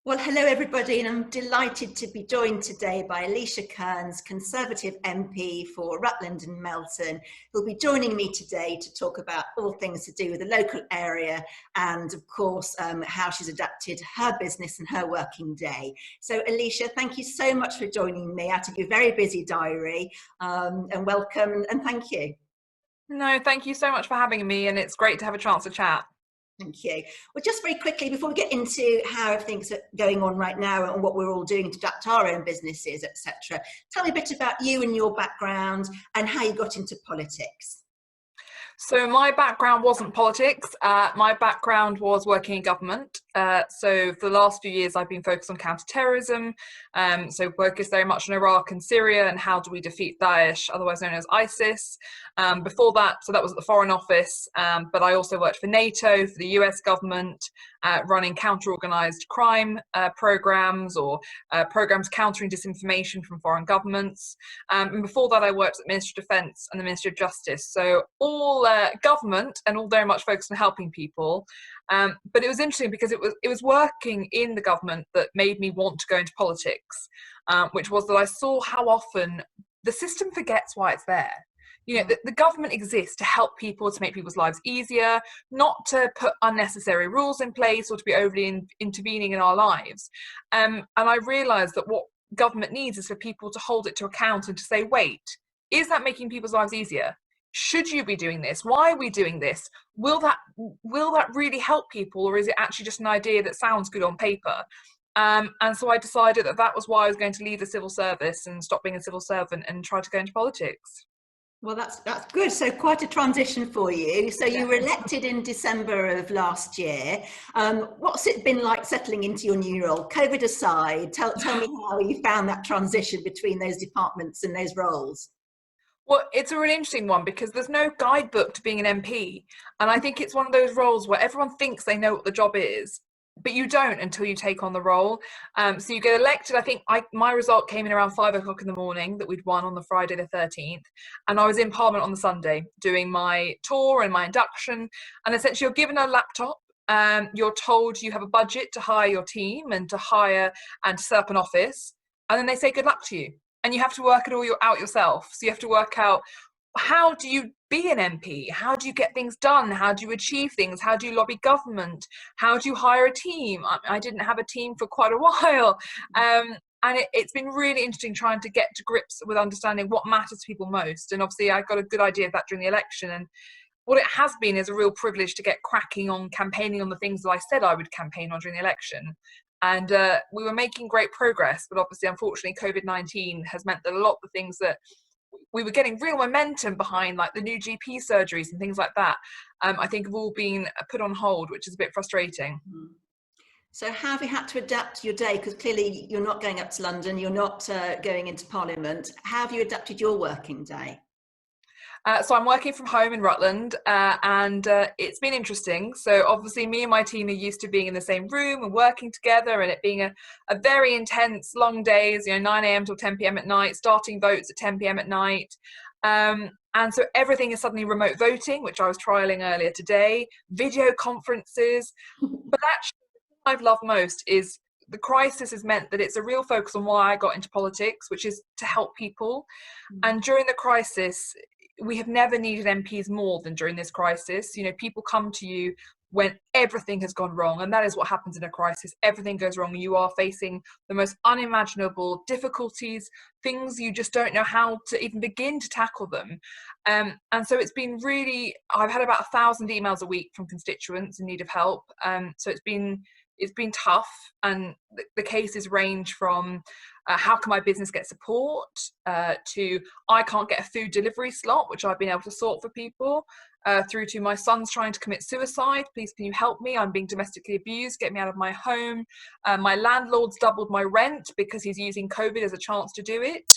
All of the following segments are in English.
Well, hello everybody, and I'm delighted to be joined today by Alicia Kearns, Conservative MP for Rutland and Melton, who'll be joining me today to talk about all things to do with the local area and, of course, how she's adapted her business and her working day. So, Alicia, thank you so much for joining me out of your very busy diary, and welcome and thank you. No, thank you so much for having me, and it's great to have a chance to chat. Thank you. Well, just very quickly, before we get into how everything's going on right now and what we're all doing to adapt our own businesses, etc., tell me a bit about you and your background and how you got into politics. So my background wasn't politics. My background was working in government. So for the last few years, I've been focused on counter-terrorism. So work is very much in Iraq and Syria and how do we defeat Daesh, otherwise known as ISIS. Before that, so that was at the Foreign Office, but I also worked for NATO, for the US government, running counter-organised crime programs or programs countering disinformation from foreign governments. And before that, I worked at the Ministry of Defence and the Ministry of Justice. So all government and all very much focused on helping people. But it was interesting because it was working in the government that made me want to go into politics, which was that I saw how often the system forgets why it's there. You know, the government exists to help people, to make people's lives easier, not to put unnecessary rules in place or to be overly intervening in our lives. And I realised that what government needs is for people to hold it to account and to say, wait, is that making people's lives easier? Should you be doing this? Why are we doing this? Will that really help people, or is it actually just an idea that sounds good on paper? And so I decided that was why I was going to leave the civil service and stop being a civil servant and try to go into politics. Well, that's good. So quite a transition for you. So you were elected in December of last year. What's it been like settling into your new role? COVID aside, tell me how you found that transition between those departments and those roles. Well, it's a really interesting one because there's no guidebook to being an MP. And I think it's one of those roles where everyone thinks they know what the job is, but you don't until you take on the role. So you get elected. I think my result came in around 5 o'clock in the morning that we'd won on the Friday the 13th. And I was in Parliament on the Sunday doing my tour and my induction. And essentially you're given a laptop. You're told you have a budget to hire your team and to hire and to set up an office. And then they say good luck to you. And you have to work it all out yourself. So you have to work out, how do you be an MP? How do you get things done? How do you achieve things? How do you lobby government? How do you hire a team? I didn't have a team for quite a while. And it's been really interesting trying to get to grips with understanding what matters to people most. And obviously I got a good idea of that during the election. And what it has been is a real privilege to get cracking on campaigning on the things that I said I would campaign on during the election. And we were making great progress, but obviously, unfortunately, COVID-19 has meant that a lot of the things that we were getting real momentum behind, like the new GP surgeries and things like that, I think have all been put on hold, which is a bit frustrating. So how have you had to adapt your day? Because clearly you're not going up to London, you're not going into Parliament. How have you adapted your working day? So I'm working from home in Rutland, and it's been interesting. So obviously me and my team are used to being in the same room and working together, and it being a very intense, long days, 9 a.m. till 10 p.m. at night, starting votes at 10 p.m. at night. And so everything is suddenly remote voting, which I was trialing earlier today, video conferences. But actually, what I've loved most is the crisis has meant that it's a real focus on why I got into politics, which is to help people. And during the crisis, we have never needed MPs more than during this crisis. People come to you when everything has gone wrong, and that is what happens in a crisis. Everything goes wrong. You are facing the most unimaginable difficulties, things you just don't know how to even begin to tackle them. And so it's been really, I've had about 1,000 emails a week from constituents in need of help. So it's been tough, and the cases range from how can my business get support to I can't get a food delivery slot, which I've been able to sort for people, through to my son's trying to commit suicide. Please, can you help me? I'm being domestically abused. Get me out of my home. My landlord's doubled my rent because he's using COVID as a chance to do it.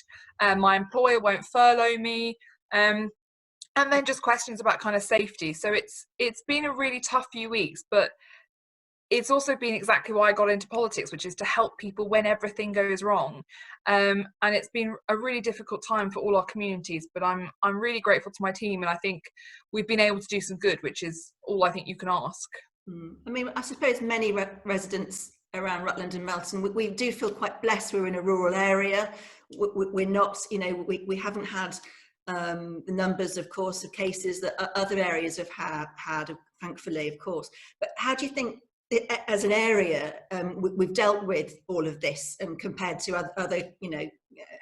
My employer won't furlough me. And then just questions about kind of safety. So it's been a really tough few weeks, but it's also been exactly why I got into politics, which is to help people when everything goes wrong. And it's been a really difficult time for all our communities, but I'm really grateful to my team, and I think we've been able to do some good, which is all I think you can ask. I mean, I suppose many residents around Rutland and Melton. We do feel quite blessed. We're in a rural area. We're not, you know, we haven't had the numbers, of course, of cases that other areas have had, thankfully, of course. But how do you think, as an area, we've dealt with all of this, and compared to other, you know,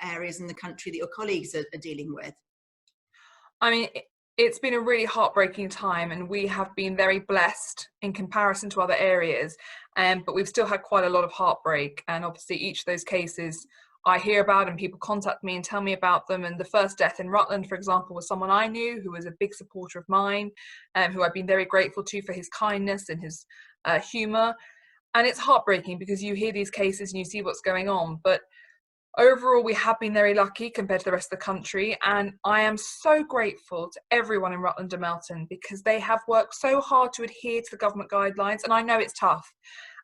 areas in the country that your colleagues are dealing with? I mean, it's been a really heartbreaking time, and we have been very blessed in comparison to other areas, but we've still had quite a lot of heartbreak. And obviously each of those cases I hear about, and people contact me and tell me about them. And the first death in Rutland, for example, was someone I knew who was a big supporter of mine, who I've been very grateful to for his kindness and his humour. And it's heartbreaking because you hear these cases and you see what's going on, but overall, we have been very lucky compared to the rest of the country, and I am so grateful to everyone in Rutland and Melton because they have worked so hard to adhere to the government guidelines. And I know it's tough,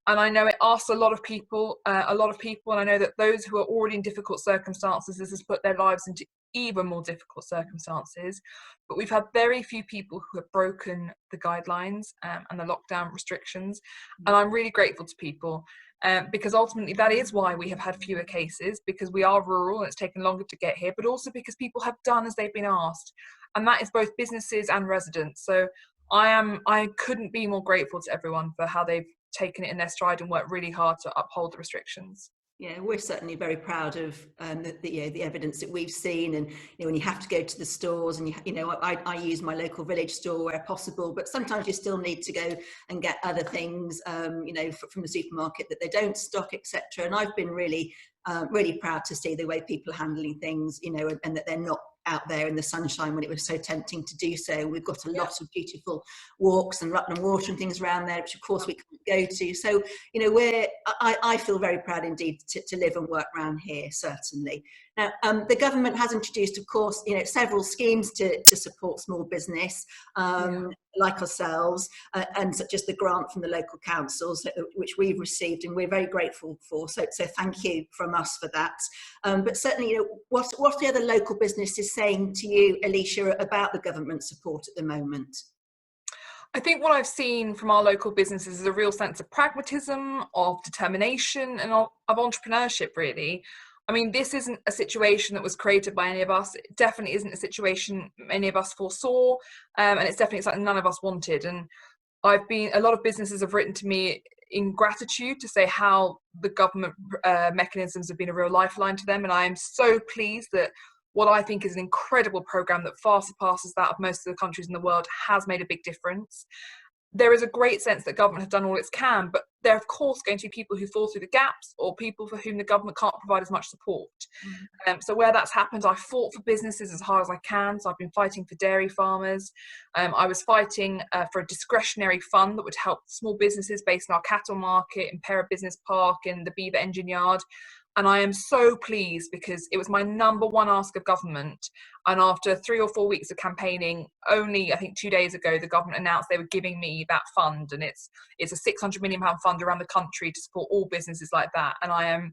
and I know it asks a lot of people, and I know that those who are already in difficult circumstances, this has put their lives into even more difficult circumstances. But we've had very few people who have broken the guidelines and the lockdown restrictions, and I'm really grateful to people. Because ultimately that is why we have had fewer cases, because we are rural and it's taken longer to get here, but also because people have done as they've been asked, and that is both businesses and residents. So I couldn't be more grateful to everyone for how they've taken it in their stride and worked really hard to uphold the restrictions. Yeah, we're certainly very proud of the evidence that we've seen, and when you have to go to the stores, and I use my local village store where possible, but sometimes you still need to go and get other things, from the supermarket that they don't stock, etc. And I've been really proud to see the way people are handling things, and that they're not out there in the sunshine when it was so tempting to do so. We've got a lot of beautiful walks and Rutland water and things around there, which of course we can't go to. So, I feel very proud indeed to live and work around here, certainly. Now, the government has introduced, of course, several schemes to support small business, like ourselves, and such as the grant from the local councils, which we've received, and we're very grateful for. So thank you from us for that. But certainly, what are the other local businesses saying to you, Alicia, about the government support at the moment? I think what I've seen from our local businesses is a real sense of pragmatism, of determination, and of entrepreneurship, really. I mean, this isn't a situation that was created by any of us. It definitely isn't a situation any of us foresaw, and it's definitely something none of us wanted. And a lot of businesses have written to me in gratitude to say how the government mechanisms have been a real lifeline to them. And I am so pleased that what I think is an incredible program that far surpasses that of most of the countries in the world has made a big difference. There is a great sense that government have done all it can, but there are of course going to be people who fall through the gaps, or people for whom the government can't provide as much support. So where that's happened, I've fought for businesses as hard as I can. So I've been fighting for dairy farmers. I was fighting for a discretionary fund that would help small businesses based in our cattle market, in Pelham Business Park, in the Beaver Engine Yard. And I am so pleased because it was my number one ask of government. And after 3 or 4 weeks of campaigning, only I think 2 days ago, the government announced they were giving me that fund. And it's a £600 million fund around the country to support all businesses like that. And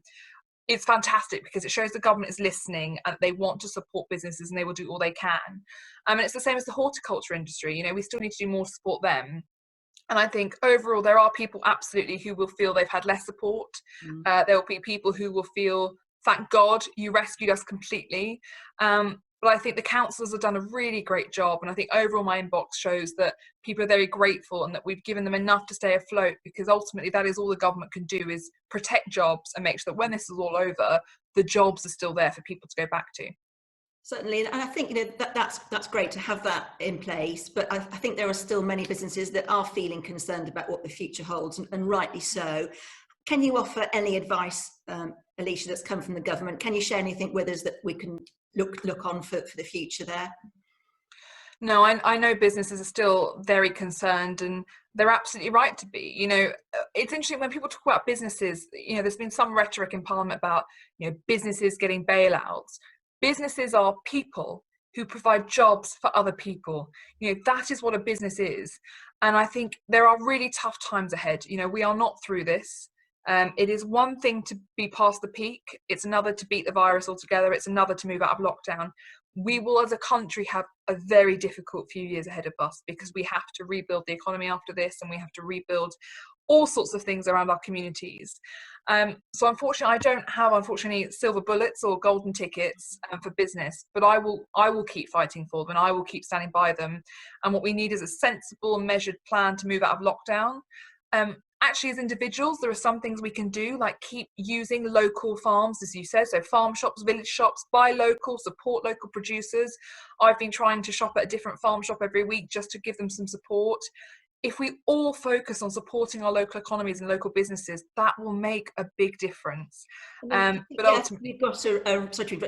it's fantastic because it shows the government is listening and they want to support businesses, and they will do all they can. And it's the same as the horticulture industry. We still need to do more to support them. And I think overall, there are people absolutely who will feel they've had less support. There will be people who will feel, thank God you rescued us completely. But I think the councillors have done a really great job. And I think overall my inbox shows that people are very grateful and that we've given them enough to stay afloat, because ultimately that is all the government can do, is protect jobs and make sure that when this is all over, the jobs are still there for people to go back to. Certainly, and I think that's great to have that in place, but I think there are still many businesses that are feeling concerned about what the future holds, and rightly so. Can you offer any advice, Alicia, that's come from the government? Can you share anything with us that we can look on for the future there? No, I know businesses are still very concerned, and they're absolutely right to be. It's interesting when people talk about businesses, there's been some rhetoric in Parliament about, businesses getting bailouts. Businesses are people who provide jobs for other people. That is what a business is. And I think there are really tough times ahead. We are not through this. It is one thing to be past the peak. It's another to beat the virus altogether. It's another to move out of lockdown. We will, as a country, have a very difficult few years ahead of us, because we have to rebuild the economy after this, and we have to rebuild all sorts of things around our communities. So unfortunately, I don't have silver bullets or golden tickets for business, but I will keep fighting for them, and I will keep standing by them. And what we need is a sensible and measured plan to move out of lockdown. Actually, as individuals, there are some things we can do, like keep using local farms, as you said, so farm shops, village shops, buy local, support local producers. I've been trying to shop at a different farm shop every week just to give them some support. If we all focus on supporting our local economies and local businesses, that will make a big difference. But ultimately,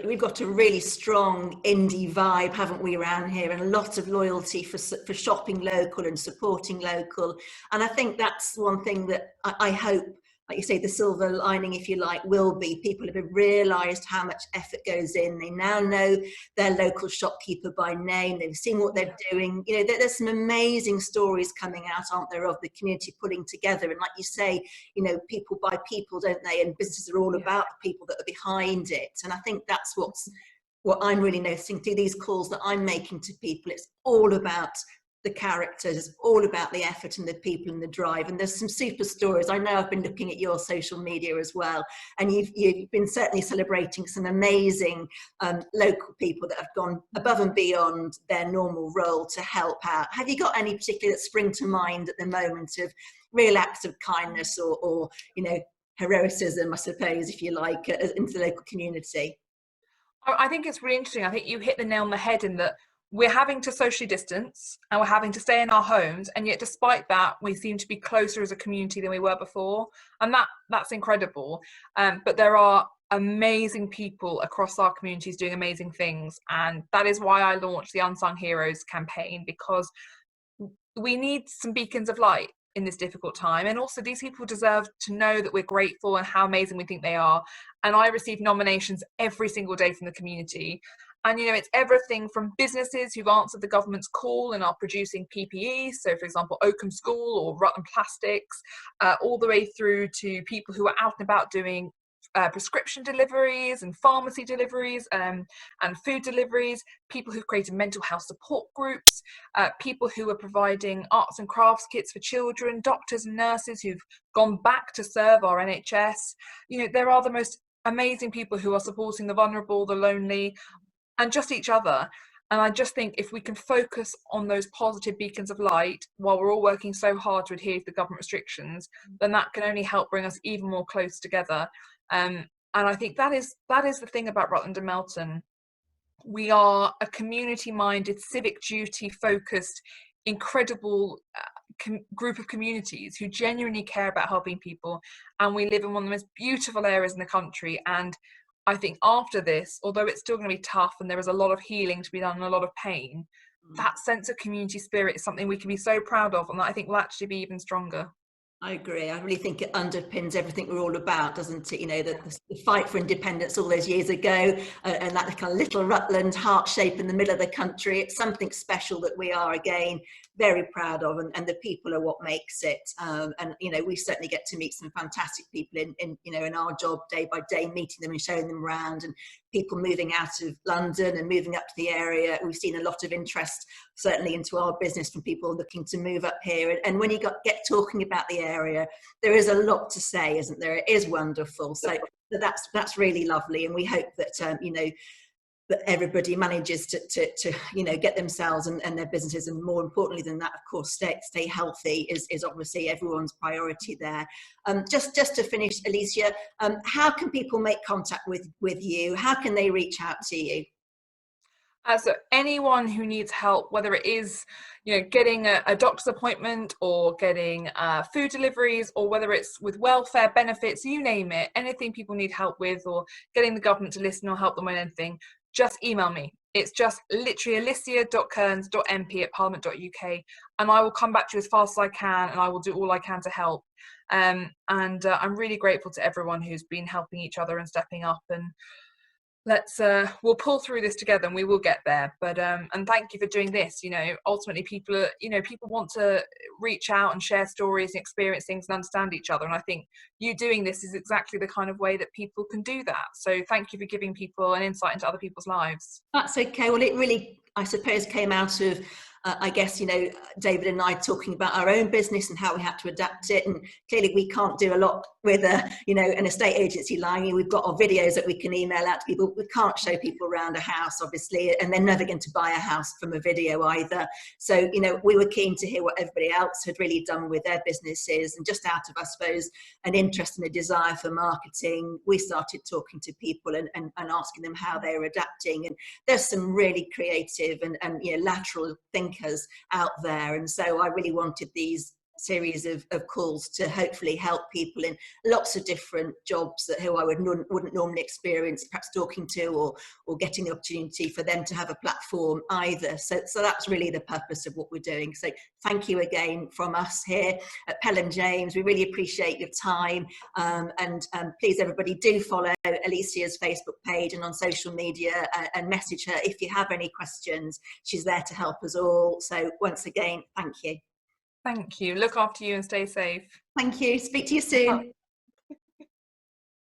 we've got a really strong indie vibe, haven't we, around here, and a lot of loyalty for shopping local and supporting local. And I think that's one thing that I hope, like you say, the silver lining, if you like, will be people have realised how much effort goes in. They now know their local shopkeeper by name. They've seen what they're doing. You know, there's some amazing stories coming out, aren't there, of the community pulling together. And like you say, you know, people buy people, don't they? And businesses are all about the people that are behind it. And I think that's what I'm really noticing through these calls that I'm making to people. It's all about the characters, it's all about the effort and the people and the drive. And there's some super stories. I know I've been looking at your social media as well, and you've been certainly celebrating some amazing local people that have gone above and beyond their normal role to help out. Have you got any particular that spring to mind at the moment of real acts of kindness or you know, heroicism, I suppose, if you like, into the local community? I think it's really interesting. I think you hit the nail on the head in that we're having to socially distance and we're having to stay in our homes, and yet despite that we seem to be closer as a community than we were before, and that's incredible. But there are amazing people across our communities doing amazing things, and that is why I launched the Unsung Heroes campaign, because we need some beacons of light in this difficult time, and also these people deserve to know that we're grateful and how amazing we think they are. And I receive nominations every single day from the community. And, you know, it's everything from businesses who've answered the government's call and are producing PPE, so for example, Oakham School or Rutland Plastics, all the way through to people who are out and about doing prescription deliveries and pharmacy deliveries and food deliveries, people who've created mental health support groups, people who are providing arts and crafts kits for children, doctors and nurses who've gone back to serve our NHS. You know, there are the most amazing people who are supporting the vulnerable, the lonely, and just each other. And I just think if we can focus on those positive beacons of light while we're all working so hard to adhere to the government restrictions, then that can only help bring us even more close together. And I think that is the thing about Rutland and Melton. We are a community-minded, civic duty-focused, incredible group of communities who genuinely care about helping people, and we live in one of the most beautiful areas in the country. And I think after this, although it's still going to be tough and there is a lot of healing to be done and a lot of pain, that sense of community spirit is something we can be so proud of, and that I think will actually be even stronger. I agree. I really think it underpins everything we're all about, doesn't it? You know, the fight for independence all those years ago, and that kind of little Rutland heart shape in the middle of the country. It's something special that we are, again, very proud of, and the people are what makes it. And you know, we certainly get to meet some fantastic people in you know, in our job day by day, meeting them and showing them around, and people moving out of London and moving up to the area. We've seen a lot of interest, certainly, into our business from people looking to move up here. And when you get talking about the area, there is a lot to say, isn't there? It is wonderful. So that's really lovely, and we hope that you know, that everybody manages to you know, get themselves and their businesses, and more importantly than that, of course, stay healthy is obviously everyone's priority there. Just to finish, Alicia, how can people make contact with you? How can they reach out to you? So anyone who needs help, whether it is, you know, getting a doctor's appointment or getting food deliveries, or whether it's with welfare benefits, you name it, anything people need help with, or getting the government to listen or help them with anything, just email me. It's just literally alicia.kearns.mp@parliament.uk, and I will come back to you as fast as I can, and I will do all I can to help. I'm really grateful to everyone who's been helping each other and stepping up, and we'll pull through this together, and we will get there. But and thank you for doing this. You know, ultimately people want to reach out and share stories and experience things and understand each other, and I think you doing this is exactly the kind of way that people can do that. So thank you for giving people an insight into other people's lives. That's okay. Well, it really I suppose came out of I guess, you know, David and I talking about our own business and how we had to adapt it. And clearly we can't do a lot with you know, an estate agency line. We've got our videos that we can email out to people. We can't show people around a house, obviously, and they're never going to buy a house from a video either. So, you know, we were keen to hear what everybody else had really done with their businesses. And just out of, I suppose, an interest and a desire for marketing, we started talking to people and asking them how they were adapting. And there's some really creative and you know, lateral thinkers out there, and so I really wanted these series of calls to hopefully help people in lots of different jobs that who I wouldn't normally experience perhaps talking to, or getting the opportunity for them to have a platform either. So that's really the purpose of what we're doing. So thank you again from us here at Pelham, James. We really appreciate your time, and please everybody do follow Alicia's Facebook page and on social media, and message her if you have any questions. She's there to help us all. So once again, thank you. Thank you. Look after you and stay safe. Thank you. Speak to you soon.